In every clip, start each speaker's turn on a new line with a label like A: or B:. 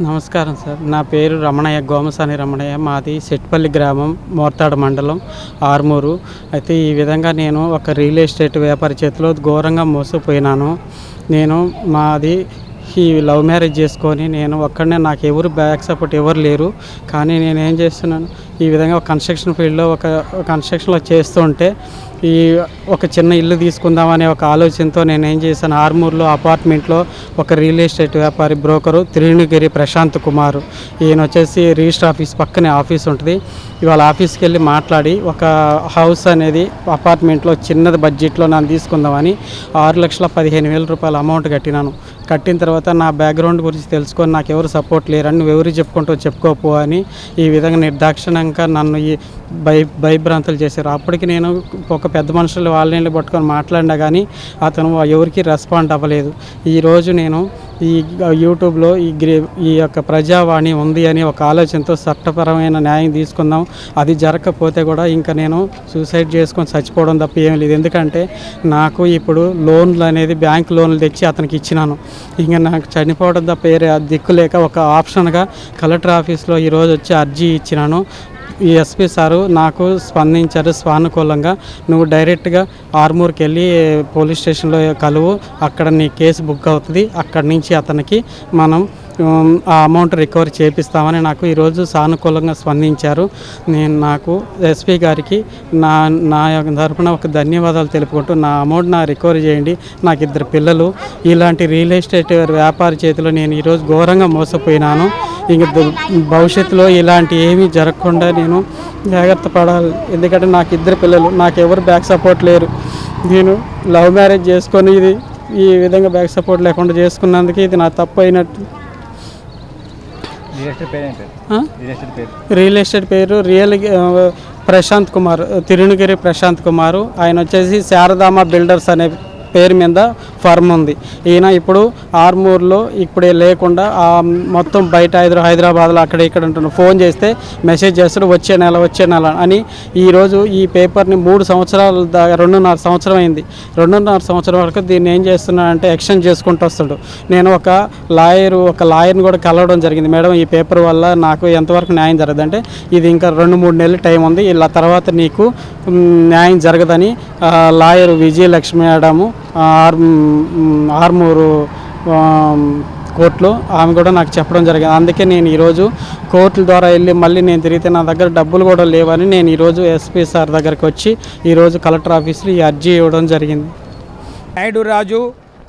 A: నమస్కారం సార్. నా పేరు రమణయ్య, గోమసాని రమణయ్య. మాది సెట్పల్లి గ్రామం, మోర్తాడు మండలం, ఆర్మూరు. అయితే ఈ విధంగా నేను ఒక రియల్ ఎస్టేట్ వ్యాపారి చేతిలో ఘోరంగా మోసపోయినాను. మాది ఈ లవ్ మ్యారేజ్ చేసుకొని నేను ఒక్కడనే, నాకు ఎవరు బ్యాక్ సపోర్ట్ ఎవరు లేరు. కానీ నేను ఏం చేస్తున్నాను, ఈ విధంగా ఒక కన్స్ట్రక్షన్ ఫీల్డ్లో ఒక కన్స్ట్రక్షన్లో చేస్తుంటే ఒక చిన్న ఇల్లు తీసుకుందామనే ఒక ఆలోచనతో నేను ఏం చేశాను, ఆర్మూర్లో అపార్ట్మెంట్లో ఒక రియల్ ఎస్టేట్ వ్యాపారి బ్రోకరు త్రిణగిరి ప్రశాంత్ కుమార్, ఈయన వచ్చేసి రిజిస్టర్ ఆఫీస్ పక్కనే ఆఫీస్ ఉంటుంది. ఇవాళ ఆఫీస్కి వెళ్ళి మాట్లాడి ఒక హౌస్ అనేది అపార్ట్మెంట్లో చిన్నది బడ్జెట్లో నన్ను తీసుకుందామని 6,15,000 రూపాయల అమౌంట్ కట్టిన తర్వాత నా బ్యాక్గ్రౌండ్ గురించి తెలుసుకొని నాకు ఎవరు సపోర్ట్ లేరని, నువ్వు ఎవరు చెప్పుకోపో అని ఈ విధంగా నిర్దాక్షిణంగా నన్ను ఈ భయభ్రాంతులు చేశారు. అప్పటికి నేను ఒక పెద్ద మనుషులు వాళ్ళని పట్టుకొని మాట్లాడినా కానీ అతను ఎవరికి రెస్పాండ్ అవ్వలేదు. ఈరోజు నేను ఈ యూట్యూబ్లో ఈ యొక్క ప్రజావాణి ఉంది అని ఒక ఆలోచనతో చట్టపరమైన న్యాయం తీసుకుందాం, అది జరగకపోతే కూడా ఇంకా నేను సూసైడ్ చేసుకొని చచ్చిపోవడం తప్ప ఏం లేదు. ఎందుకంటే నాకు ఇప్పుడు లోన్లు అనేది బ్యాంక్ లోన్లు తెచ్చి అతనికి ఇచ్చినాను. ఇంకా నాకు చనిపోవడం తప్ప వేరే దిక్కు లేక ఒక ఆప్షన్గా కలెక్టర్ ఆఫీస్లో ఈరోజు వచ్చి అర్జీ ఇచ్చినాను. ఈ ఎస్పీ సారు నాకు స్పందించారు సానుకూలంగా. నువ్వు డైరెక్ట్గా ఆర్మూర్కి వెళ్ళి పోలీస్ స్టేషన్లో కలువు, అక్కడ నీ కేసు బుక్ అవుతుంది, అక్కడి నుంచి అతనికి మనం ఆ అమౌంట్ రికవరీ చేపిస్తామని నాకు ఈరోజు సానుకూలంగా స్పందించారు. నాకు ఎస్పీ గారికి నా తరఫున ఒక ధన్యవాదాలు తెలుపుకుంటూ నా అమౌంట్ రికవరీ చేయండి. నాకు 2 పిల్లలు. ఇలాంటి రియల్ ఎస్టేట్ వ్యాపారి చేతిలో నేను ఈరోజు ఘోరంగా మోసపోయినాను. ఇంక భవిష్యత్తులో ఇలాంటి ఏమీ జరగకుండా నేను జాగ్రత్త పడాలి. ఎందుకంటే నాకు 2 పిల్లలు, నాకు ఎవరు బ్యాక్ సపోర్ట్ లేరు. నేను లవ్ మ్యారేజ్ చేసుకొని ఈ విధంగా బ్యాక్ సపోర్ట్ లేకుండా చేసుకున్నందుకు ఇది నా తప్పు అయినట్టు. రియల్ ఎస్టేట్ పేరు ప్రశాంత్ కుమార్, తిరుణగిరి ప్రశాంత్ కుమారు. ఆయన వచ్చేసి శారదామ బిల్డర్స్ అనే పేరు మీద ఫర్మ్ ఉంది. ఈయన ఇప్పుడు ఆర్మూర్లో ఇప్పుడే లేకుండా మొత్తం బయట హైదరాబాద్లో అక్కడ ఇక్కడ ఉంటున్నాడు. ఫోన్ చేస్తే మెసేజ్ చేస్తాడు, వచ్చే నెల అని. ఈరోజు ఈ పేపర్ని 3 సంవత్సరాల దాకా 2.5 సంవత్సరం అయింది. 2.5 సంవత్సరం వరకు దీన్ని ఏం చేస్తున్నాడంటే ఎక్స్చేంజ్ చేసుకుంటూ వస్తాడు. నేను ఒక లాయర్ని కూడా కలవడం జరిగింది. మేడం, ఈ పేపర్ వల్ల నాకు ఎంతవరకు న్యాయం జరగదంటే, ఇది ఇంకా 2-3 నెలలు టైం ఉంది, ఇలా తర్వాత నీకు న్యాయం జరగదని లాయర్ విజయలక్ష్మి మేడము ఆర్మూరు కోర్టులో ఆమె కూడా నాకు చెప్పడం జరిగింది. అందుకే నేను ఈరోజు కోర్టుల ద్వారా వెళ్ళి మళ్ళీ నేను తిరిగితే నా దగ్గర డబ్బులు కూడా లేవని నేను ఈరోజు ఎస్పీ సార్ దగ్గరికి వచ్చి ఈరోజు కలెక్టర్ ఆఫీస్లో ఈ అర్జీ ఇవ్వడం జరిగింది.
B: Naidu Raju,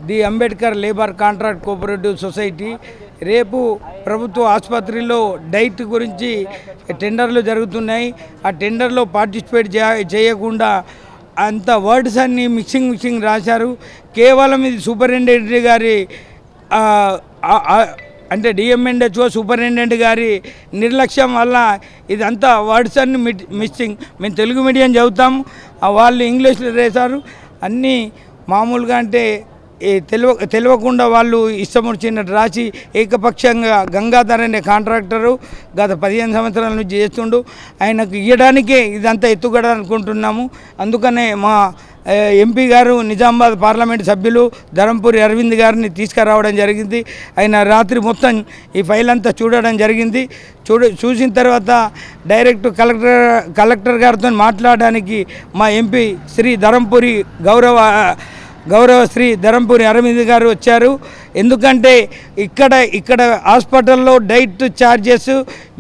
B: the Ambedkar labour contract cooperative society. రేపు ప్రభుత్వ ఆసుపత్రిలో డైట్ గురించి టెండర్లు జరుగుతున్నాయి. ఆ టెండర్లో పార్టిసిపేట్ చేయకుండా అంత వర్డ్స్ అన్నీ మిక్సింగ్ రాశారు. కేవలం ఇది సూపరింటెండెంట్ గారి అంటే డిఎంఎన్హెచ్ఓ సూపరింటెండెంట్ గారి నిర్లక్ష్యం వల్ల ఇదంతా వర్డ్స్ అన్ని మిస్సింగ్. మేము తెలుగు మీడియం చదువుతాం, వాళ్ళు ఇంగ్లీష్లో రాశారు. అన్నీ మామూలుగా అంటే తెలియకుండా వాళ్ళు ఇష్టం వచ్చినట్టు రాసి ఏకపక్షంగా గంగాధర్ అనే కాంట్రాక్టరు గత 15 సంవత్సరాల నుంచి చేస్తుండు. ఆయనకు ఇవ్వడానికే ఇదంతా ఎత్తుగడ అనుకుంటున్నాము. అందుకనే మా ఎంపీ గారు, నిజామాబాద్ పార్లమెంటు సభ్యులు ధరంపూరి అరవింద్ గారిని తీసుకురావడం జరిగింది. ఆయన రాత్రి మొత్తం ఈ ఫైల్ అంతా చూడడం జరిగింది. చూసిన తర్వాత డైరెక్ట్ కలెక్టర్ గారితో మాట్లాడడానికి మా ఎంపీ శ్రీ ధరంపూరి గౌరవ శ్రీ ధరంపూరి అరవింద్ గారు వచ్చారు. ఎందుకంటే ఇక్కడ హాస్పిటల్లో డైట్ ఛార్జెస్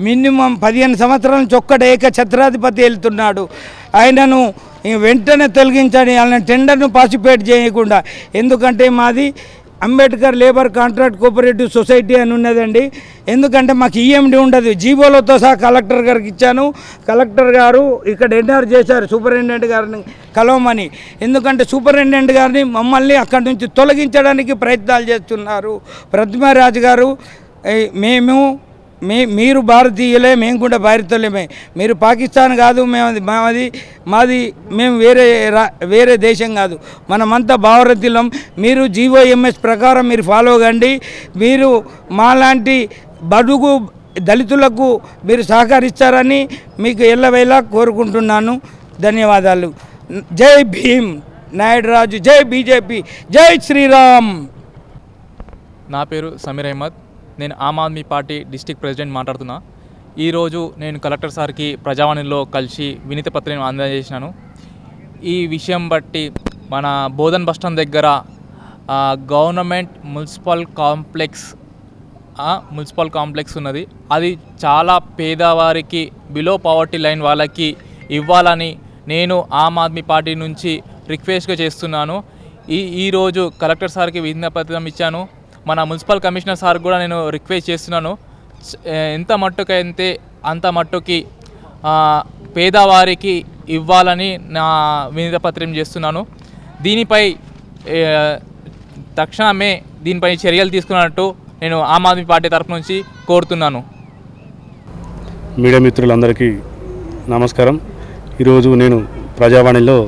B: మినిమం 15 సంవత్సరాల నుంచి ఒక్కడే ఛత్రాధిపతి వెళ్తున్నాడు. ఆయనను వెంటనే తొలగించండి, ఆయన టెండర్ను పార్టిసిపేట్ చేయకుండా. ఎందుకంటే మాది Ambedkar labour contract cooperative society అని ఉన్నదండి. ఎందుకంటే మాకు ఈఎండి ఉండదు. జీవోలతో సహా కలెక్టర్ గారికి ఇచ్చాను. కలెక్టర్ గారు ఇక్కడ ఎన్ఆర్ చేశారు సూపరింటెండెంట్ గారిని కలవమని. ఎందుకంటే సూపరింటెండెంట్ గారిని మమ్మల్ని అక్కడి నుంచి తొలగించడానికి ప్రయత్నాలు చేస్తున్నారు. ప్రతిమారాజు గారు, మీరు భారతీయులే, మేము కూడా భారతీయులమే. మీరు పాకిస్తాన్ కాదు, మేము వేరే దేశం కాదు, మనమంతా భారతీయులం. మీరు జీవోఎంఎస్ ప్రకారం మీరు ఫాలో కండి. మీరు మాలాంటి బడుగు దళితులకు మీరు సహకరిస్తారని మీకు ఎల్లవేళ కోరుకుంటున్నాను. ధన్యవాదాలు. జై భీమ్. నాయుడు రాజు. జై బీజేపీ. జై శ్రీరామ్.
C: నా పేరు సమీర్ అహ్మద్. నేను Aam Aadmi party district president మాట్లాడుతున్నా. ఈరోజు నేను కలెక్టర్ సార్కి ప్రజావాణిలో కలిసి వినతి పత్రం అందజేసినాను. ఈ విషయం బట్టి మన బోధన్ బస్టాండ్ దగ్గర గవర్నమెంట్ మున్సిపల్ కాంప్లెక్స్ ఉన్నది. అది చాలా పేదవారికి, బిలో పవర్టీ లైన్ వాళ్ళకి ఇవ్వాలని నేను ఆమ్ ఆద్మీ పార్టీ నుంచి రిక్వెస్ట్గా చేస్తున్నాను. ఈరోజు కలెక్టర్ సార్కి విజ్ఞాపనం ఇచ్చాను. మన మున్సిపల్ కమిషనర్ సార్ కూడా నేను రిక్వెస్ట్ చేస్తున్నాను. ఎంత మట్టుకైతే అంత మట్టుకి పేదవారికి ఇవ్వాలని నా వినతిపత్రం చేస్తున్నాను. దీనిపై తక్షణమే దీనిపై చర్యలు తీసుకున్నట్టు నేను ఆమ్ ఆద్మీ పార్టీ తరఫు నుంచి కోరుతున్నాను.
D: మీడియా మిత్రులందరికీ నమస్కారం. ఈరోజు నేను ప్రజావాణిలో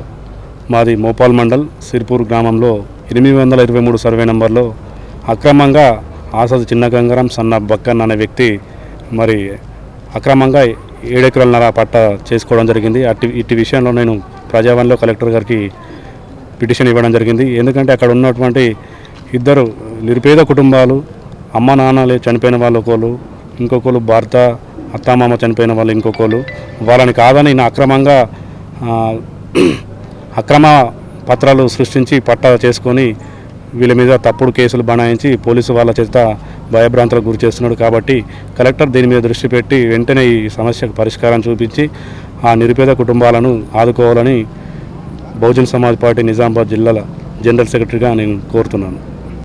D: మాది మోపాల్ మండల్ సిర్పూర్ గ్రామంలో 823 సర్వే నంబర్లో అక్రమంగా ఆసద్ చిన్న గంగారం సన్న బక్కన్ అనే వ్యక్తి మరి అక్రమంగా 7 ఎకరాలన్నర పట్ట చేసుకోవడం జరిగింది. ఇట్టి విషయంలో నేను ప్రజావాణిలో కలెక్టర్ గారికి పిటిషన్ ఇవ్వడం జరిగింది. ఎందుకంటే అక్కడ ఉన్నటువంటి 2 నిరుపేద కుటుంబాలు, అమ్మ నాన్నలే చనిపోయిన వాళ్ళు ఒకళ్ళు, ఇంకొకరు భర్త అత్తామామ చనిపోయిన వాళ్ళు ఇంకొకరు, వాళ్ళని కాదని అక్రమ పత్రాలు సృష్టించి పట్టా చేసుకొని వీళ్ళ మీద తప్పుడు కేసులు బనాయించి పోలీసు వాళ్ళ చేత భయభ్రాంతులకు గురి చేస్తున్నాడు. కాబట్టి కలెక్టర్ దీని మీద దృష్టి పెట్టి వెంటనే ఈ సమస్యకు పరిష్కారం చూపించి ఆ నిరుపేద కుటుంబాలను ఆదుకోవాలని బహుజన్ సమాజ్ పార్టీ నిజామాబాద్ జిల్లాల జనరల్ సెక్రటరీగా నేను కోరుతున్నాను.